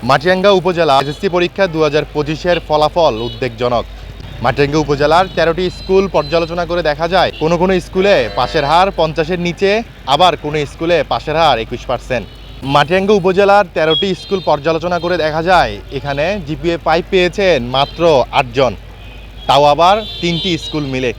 মাটিরাঙ্গা উপজেলা এসএসসি পরীক্ষা 2025-এর ফলাফল উদ্বেগজনক। মাটিরাঙ্গা উপজেলার 13টি স্কুল পর্যালোচনা করে দেখা যায় কোনো কোনো স্কুলে পাশের হার 50-এর নিচে, আবার কোনো স্কুলে পাশের হার 21%। মাটিরাঙ্গা উপজেলার 13টি স্কুল পর্যালোচনা করে দেখা যায় এখানে জিপিএ 5 পেয়েছেন মাত্র 8 জন, তাও আবার 3টি স্কুল মিলে।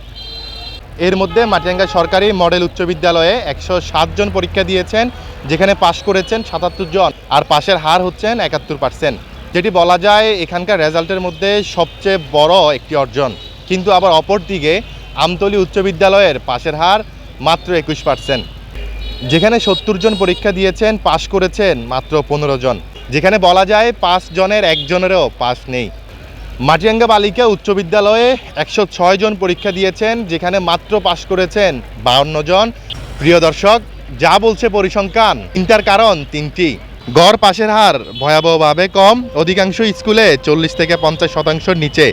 এর মধ্যে মাটিরাঙ্গা সরকারি মডেল উচ্চ বিদ্যালয়ে 107 জন পরীক্ষা দিয়েছেন, যেখানে পাশ করেছেন 77 জন, আর পাশের হার হচ্ছেন 71%, যেটি বলা যায় এখানকার রেজাল্টের মধ্যে সবচেয়ে বড় একটি অর্জন। কিন্তু আবার অপরদিকে আমতলী উচ্চ বিদ্যালয়ের পাশের হার মাত্র 21%, যেখানে 70 জন পরীক্ষা দিয়েছেন, পাশ করেছেন মাত্র 15 জন, যেখানে বলা যায় 5 জনের একজনেরও পাশ নেই। মাটিরাঙ্গা বালিকা উচ্চ বিদ্যালয়ে 106 জন পরীক্ষা দিয়েছেন, যেখানে মাত্র পাশ করেছেন 52 জন। প্রিয় দর্শক, যা বলছে পরিসংখ্যান, চিন্তার কারণ 3টি। গড় পাশের হার ভয়াবহভাবে কম, অধিকাংশ স্কুলে 40 থেকে 50% নিচে।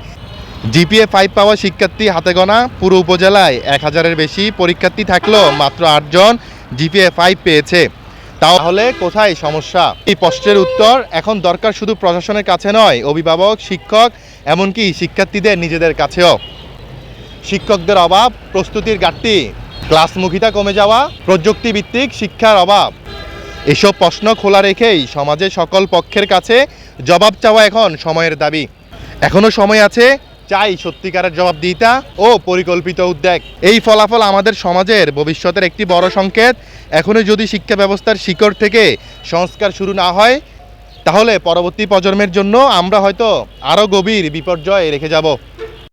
জিপিএ 5 পাওয়া শিক্ষার্থী হাতে গোনা, পুরো উপজেলায় 1000-এর বেশি পরীক্ষার্থী থাকলেও মাত্র 8 জন জিপিএ 5 পেয়েছে। তাহলে কোথায় সমস্যা? এই প্রশ্নের উত্তর এখন দরকার শুধু প্রশাসনের কাছে নয়, অভিভাবক, শিক্ষক, এমনকি শিক্ষার্থীদের নিজেদের কাছেও। শিক্ষকদের অভাব, প্রস্তুতির ঘাটতি, ক্লাসমুখিতা কমে যাওয়া, প্রযুক্তিভিত্তিক শিক্ষার অভাব, এসব প্রশ্ন খোলা রেখেই সমাজের সকল পক্ষের কাছে জবাব চাওয়া এখন সময়ের দাবি। এখনও সময় আছে, চাই সত্যিকারের জবাবদিহিতা ও পরিকল্পিত উদ্যোগ। এই ফলাফল আমাদের সমাজের ভবিষ্যতের একটি বড় সংকেত। এখনও যদি শিক্ষা ব্যবস্থার শিকড় থেকে সংস্কার শুরু না হয়, তাহলে পরবর্তী প্রজন্মের জন্য আমরা হয়তো আরও গভীর বিপর্যয় রেখে যাব।